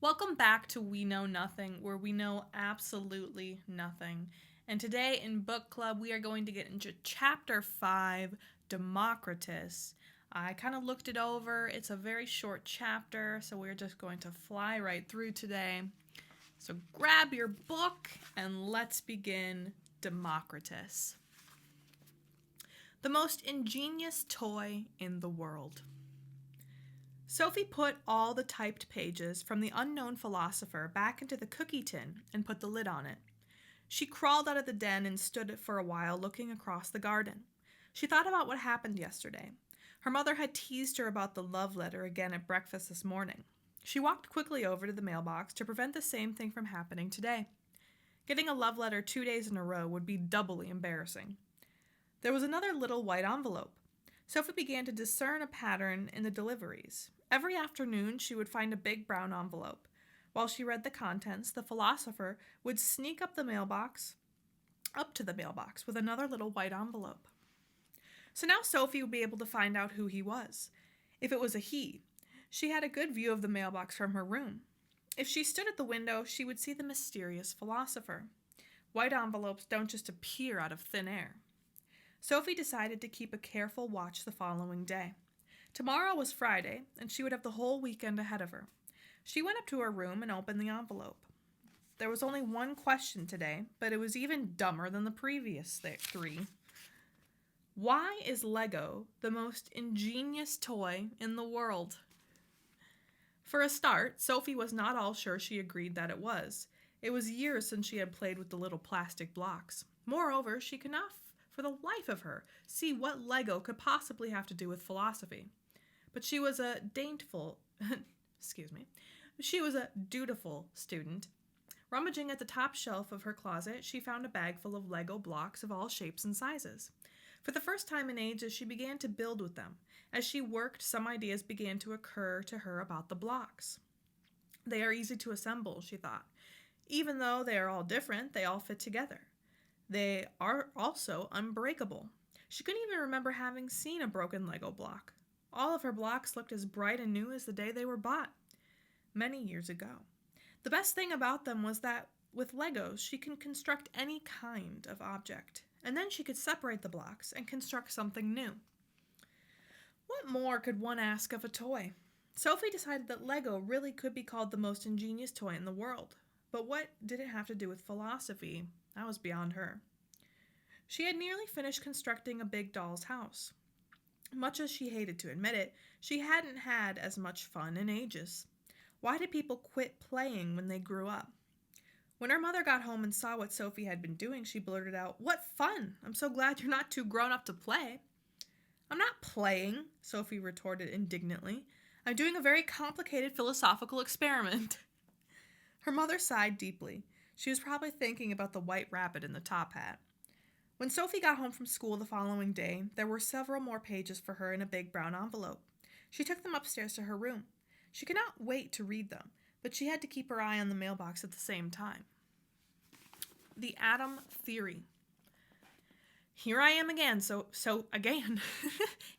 Welcome back to We Know Nothing, where we know absolutely nothing. And today in book club, we are going to get into chapter 5, Democritus. I kind of looked it over. It's a very short chapter, so we're just going to fly right through today. So grab your book and let's begin Democritus. The most ingenious toy in the world. Sophie put all the typed pages from the unknown philosopher back into the cookie tin and put the lid on it. She crawled out of the den and stood for a while looking across the garden. She thought about what happened yesterday. Her mother had teased her about the love letter again at breakfast this morning. She walked quickly over to the mailbox to prevent the same thing from happening today. Getting a love letter 2 days in a row would be doubly embarrassing. There was another little white envelope. Sophie began to discern a pattern in the deliveries. Every afternoon she would find a big brown envelope. While she read the contents, the philosopher would sneak up to the mailbox with another little white envelope. So now Sophie would be able to find out who he was. If it was a he, she had a good view of the mailbox from her room. If she stood at the window, she would see the mysterious philosopher. White envelopes don't just appear out of thin air. Sophie decided to keep a careful watch the following day. Tomorrow was Friday, and she would have the whole weekend ahead of her. She went up to her room and opened the envelope. There was only one question today, but it was even dumber than the previous three. Why is Lego the most ingenious toy in the world? For a start, Sophie was not all sure she agreed that it was. It was years since she had played with the little plastic blocks. Moreover, she could not for the life of her see what Lego could possibly have to do with philosophy. But she was a she was a dutiful student. Rummaging at the top shelf of her closet, she found a bag full of Lego blocks of all shapes and sizes. For the first time in ages, she began to build with them. As she worked, some ideas began to occur to her about the blocks. They are easy to assemble, she thought. Even though they are all different, they all fit together. They are also unbreakable. She couldn't even remember having seen a broken Lego block. All of her blocks looked as bright and new as the day they were bought, many years ago. The best thing about them was that with Legos, she can construct any kind of object, and then she could separate the blocks and construct something new. What more could one ask of a toy? Sophie decided that Lego really could be called the most ingenious toy in the world. But what did it have to do with philosophy? That was beyond her. She had nearly finished constructing a big doll's house. Much as she hated to admit it, she hadn't had as much fun in ages. Why did people quit playing when they grew up? When her mother got home and saw what Sophie had been doing, she blurted out, "What fun! I'm so glad you're not too grown up to play." "I'm not playing," Sophie retorted indignantly. "I'm doing a very complicated philosophical experiment." Her mother sighed deeply. She was probably thinking about the white rabbit in the top hat. When Sophie got home from school the following day, there were several more pages for her in a big brown envelope. She took them upstairs to her room. She could not wait to read them, but she had to keep her eye on the mailbox at the same time. The atom theory. Here I am again,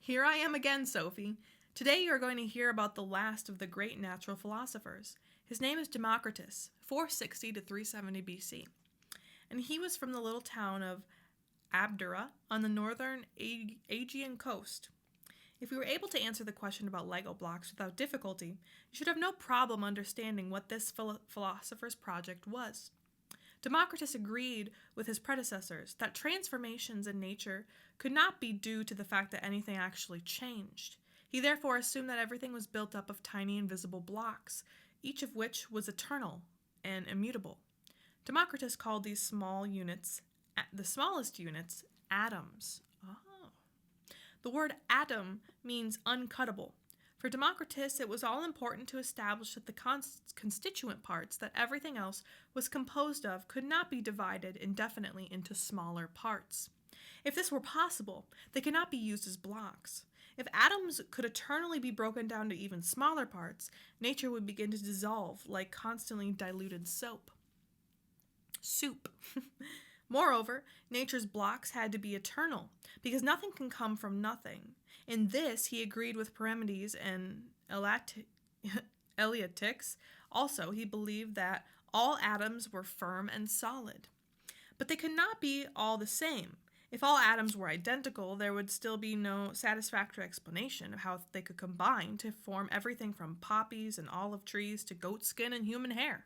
Here I am again, Sophie. Today you are going to hear about the last of the great natural philosophers. His name is Democritus, 460 to 370 BC. And he was from the little town of Abdera on the northern Aegean coast. If we were able to answer the question about Lego blocks without difficulty, you should have no problem understanding what this philosopher's project was. Democritus agreed with his predecessors that transformations in nature could not be due to the fact that anything actually changed. He therefore assumed that everything was built up of tiny invisible blocks, each of which was eternal and immutable. Democritus called the smallest units, atoms. Oh. The word atom means uncuttable. For Democritus, it was all important to establish that the constituent parts that everything else was composed of could not be divided indefinitely into smaller parts. If this were possible, they could not be used as blocks. If atoms could eternally be broken down to even smaller parts, nature would begin to dissolve like constantly diluted soap. Soup. Moreover, nature's blocks had to be eternal, because nothing can come from nothing. In this, he agreed with Parmenides and Eleatics, Also, he believed that all atoms were firm and solid. But they could not be all the same. If all atoms were identical, there would still be no satisfactory explanation of how they could combine to form everything from poppies and olive trees to goat skin and human hair.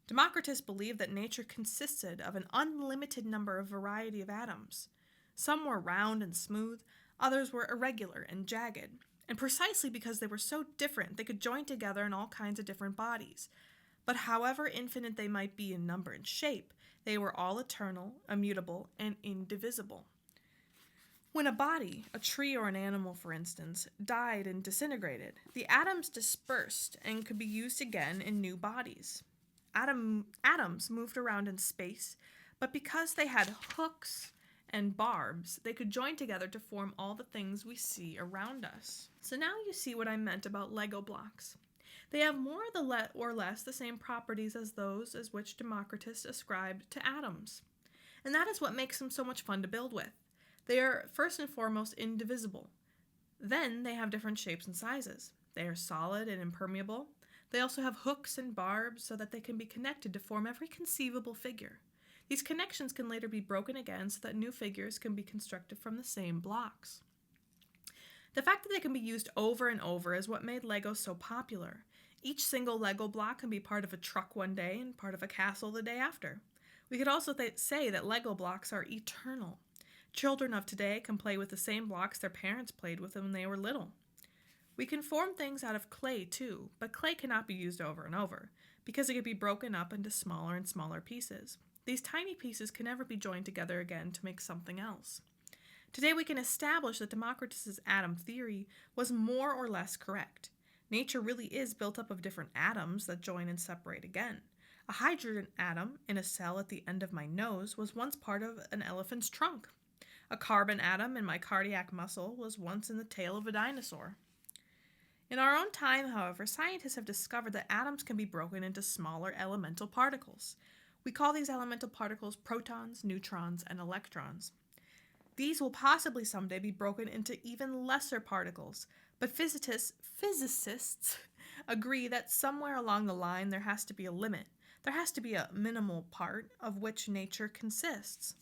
Democritus believed that nature consisted of an unlimited number of variety of atoms. Some were round and smooth, others were irregular and jagged. And precisely because they were so different, they could join together in all kinds of different bodies. But however infinite they might be in number and shape, they were all eternal, immutable, and indivisible. When a body, a tree or an animal for instance, died and disintegrated, the atoms dispersed and could be used again in new bodies. Atoms moved around in space, but because they had hooks and barbs, they could join together to form all the things we see around us. So now you see what I meant about Lego blocks. They have more or less the same properties as those as which Democritus ascribed to atoms. And that is what makes them so much fun to build with. They are first and foremost indivisible. Then they have different shapes and sizes. They are solid and impermeable. They also have hooks and barbs so that they can be connected to form every conceivable figure. These connections can later be broken again so that new figures can be constructed from the same blocks. The fact that they can be used over and over is what made Lego so popular. Each single Lego block can be part of a truck one day and part of a castle the day after. We could also say that Lego blocks are eternal. Children of today can play with the same blocks their parents played with when they were little. We can form things out of clay too, but clay cannot be used over and over because it can be broken up into smaller and smaller pieces. These tiny pieces can never be joined together again to make something else. Today we can establish that Democritus' atom theory was more or less correct. Nature really is built up of different atoms that join and separate again. A hydrogen atom in a cell at the end of my nose was once part of an elephant's trunk. A carbon atom in my cardiac muscle was once in the tail of a dinosaur. In our own time, however, scientists have discovered that atoms can be broken into smaller elemental particles. We call these elemental particles protons, neutrons, and electrons. These will possibly someday be broken into even lesser particles, but physicists agree that somewhere along the line there has to be a limit. There has to be a minimal part of which nature consists.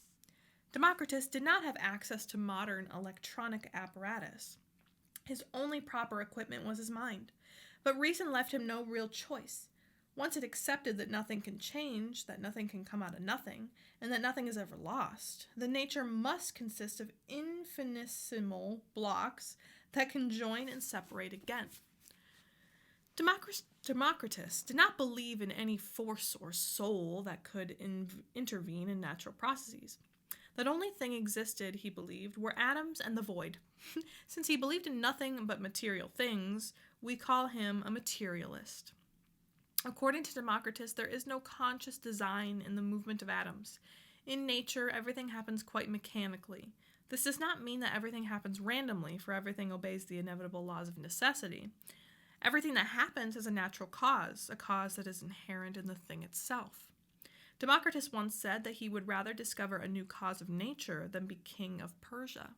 Democritus did not have access to modern electronic apparatus. His only proper equipment was his mind, but reason left him no real choice. Once it accepted that nothing can change, that nothing can come out of nothing, and that nothing is ever lost, then nature must consist of infinitesimal blocks that can join and separate again. Democritus did not believe in any force or soul that could intervene in natural processes. That only thing existed, he believed, were atoms and the void. Since he believed in nothing but material things, we call him a materialist. According to Democritus, there is no conscious design in the movement of atoms. In nature, everything happens quite mechanically. This does not mean that everything happens randomly, for everything obeys the inevitable laws of necessity. Everything that happens has a natural cause, a cause that is inherent in the thing itself. Democritus once said that he would rather discover a new cause of nature than be king of Persia.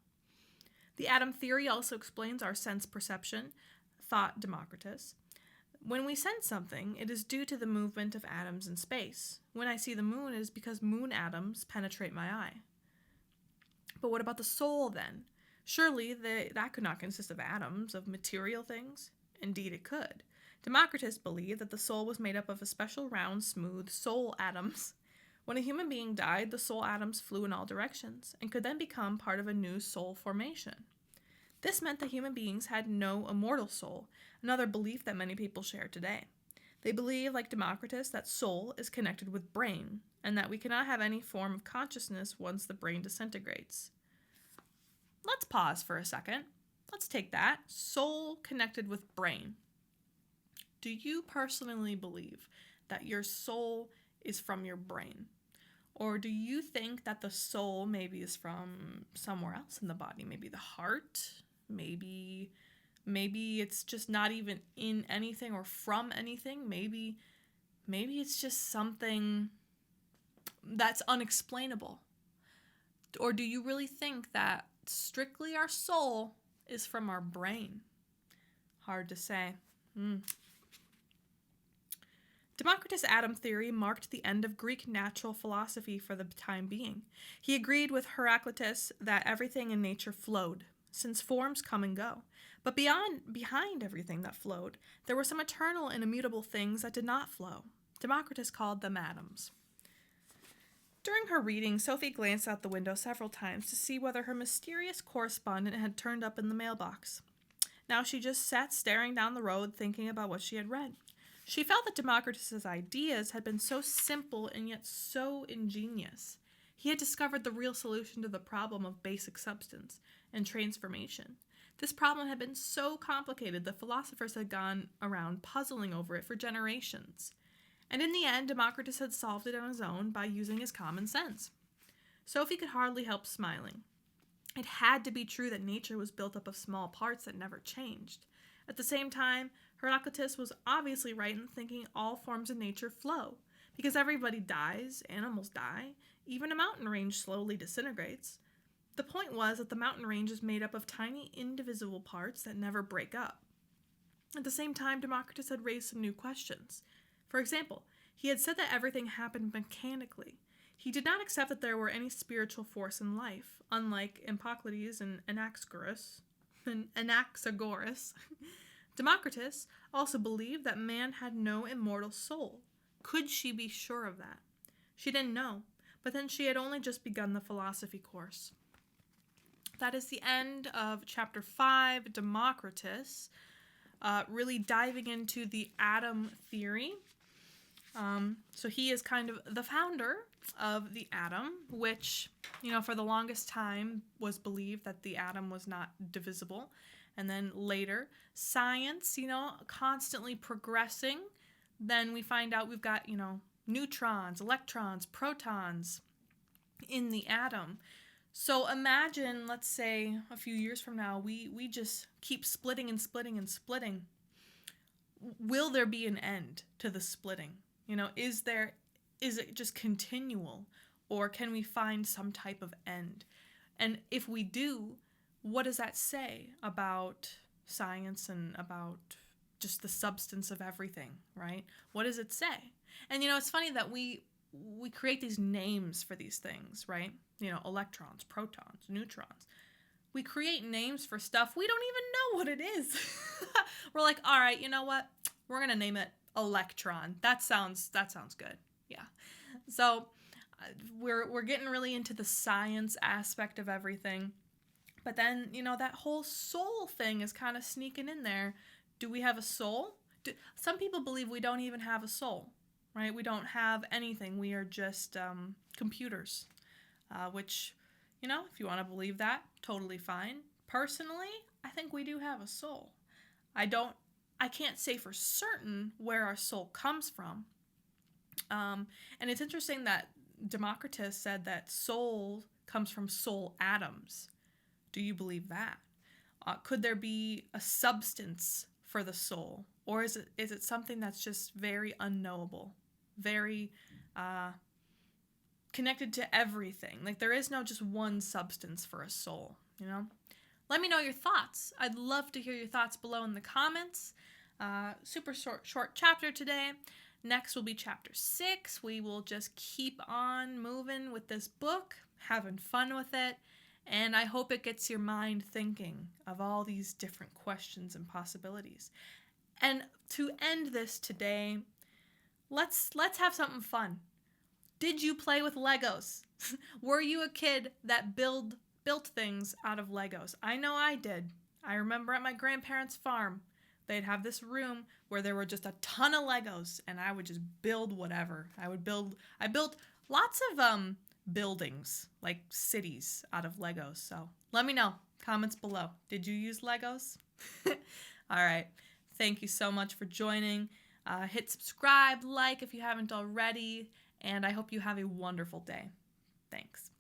The atom theory also explains our sense perception, thought Democritus. When we sense something, it is due to the movement of atoms in space. When I see the moon, it is because moon atoms penetrate my eye. But what about the soul, then? Surely that could not consist of atoms, of material things? Indeed it could. Democritus believed that the soul was made up of a special round, smooth soul atoms. When a human being died, the soul atoms flew in all directions, and could then become part of a new soul formation. This meant that human beings had no immortal soul, another belief that many people share today. They believe, like Democritus, that soul is connected with brain, and that we cannot have any form of consciousness once the brain disintegrates. Let's pause for a second. Let's take that. Soul connected with brain. Do you personally believe that your soul is from your brain? Or do you think that the soul maybe is from somewhere else in the body? Maybe the heart? Maybe it's just not even in anything or from anything. Maybe it's just something that's unexplainable. Or do you really think that strictly our soul is from our brain? Hard to say. Democritus' atom theory marked the end of Greek natural philosophy for the time being. He agreed with Heraclitus that everything in nature flowed, since forms come and go. But behind everything that flowed, there were some eternal and immutable things that did not flow. Democritus called them atoms. During her reading, Sophie glanced out the window several times to see whether her mysterious correspondent had turned up in the mailbox. Now she just sat staring down the road, thinking about what she had read. She felt that Democritus' ideas had been so simple and yet so ingenious. He had discovered the real solution to the problem of basic substance and transformation. This problem had been so complicated that philosophers had gone around puzzling over it for generations. And in the end, Democritus had solved it on his own by using his common sense. Sophie could hardly help smiling. It had to be true that nature was built up of small parts that never changed. At the same time, Heraclitus was obviously right in thinking all forms of nature flow, because everybody dies, animals die, even a mountain range slowly disintegrates. The point was that the mountain range is made up of tiny, indivisible parts that never break up. At the same time, Democritus had raised some new questions. For example, he had said that everything happened mechanically. He did not accept that there were any spiritual force in life, unlike Empocles and Anaxagoras. Democritus also believed that man had no immortal soul. Could she be sure of that? She didn't know, but then she had only just begun the philosophy course. That is the end of chapter 5, Democritus, really diving into the atom theory. So he is kind of the founder of the atom, which, for the longest time was believed that the atom was not divisible. And then later, science, constantly progressing. Then we find out we've got, neutrons, electrons, protons in the atom. So imagine, let's say, a few years from now, we just keep splitting and splitting and splitting. Will there be an end to the splitting? Is it just continual, or can we find some type of end? And if we do, what does that say about science and about just the substance of everything, right? What does it say? And it's funny that we create these names for these things, right? Electrons, protons, neutrons. We create names for stuff we don't even know what it is. We're like, all right, you know what? We're gonna name it electron. That sounds good. Yeah. So we're getting really into the science aspect of everything. But then, that whole soul thing is kind of sneaking in there. Do we have a soul? Some people believe we don't even have a soul, right? We don't have anything. We are just computers, which, if you want to believe that, totally fine. Personally, I think we do have a soul. I can't say for certain where our soul comes from. And it's interesting that Democritus said that soul comes from soul atoms. Do you believe that? Could there be a substance for the soul? Or is it something that's just very unknowable, very connected to everything? Like there is no just one substance for a soul, Let me know your thoughts. I'd love to hear your thoughts below in the comments. Super short chapter today. Next will be chapter 6. We will just keep on moving with this book, having fun with it. And I hope it gets your mind thinking of all these different questions and possibilities. And to end this today, let's have something fun. Did you play with Legos? Were you a kid that built things out of Legos? I know I did. I remember at my grandparents' farm, they'd have this room where there were just a ton of Legos, and I would just build whatever. I built lots of buildings, like cities, out of Legos. So let me know. Comments below. Did you use Legos? All right. Thank you so much for joining. Hit subscribe, like if you haven't already, and I hope you have a wonderful day. Thanks.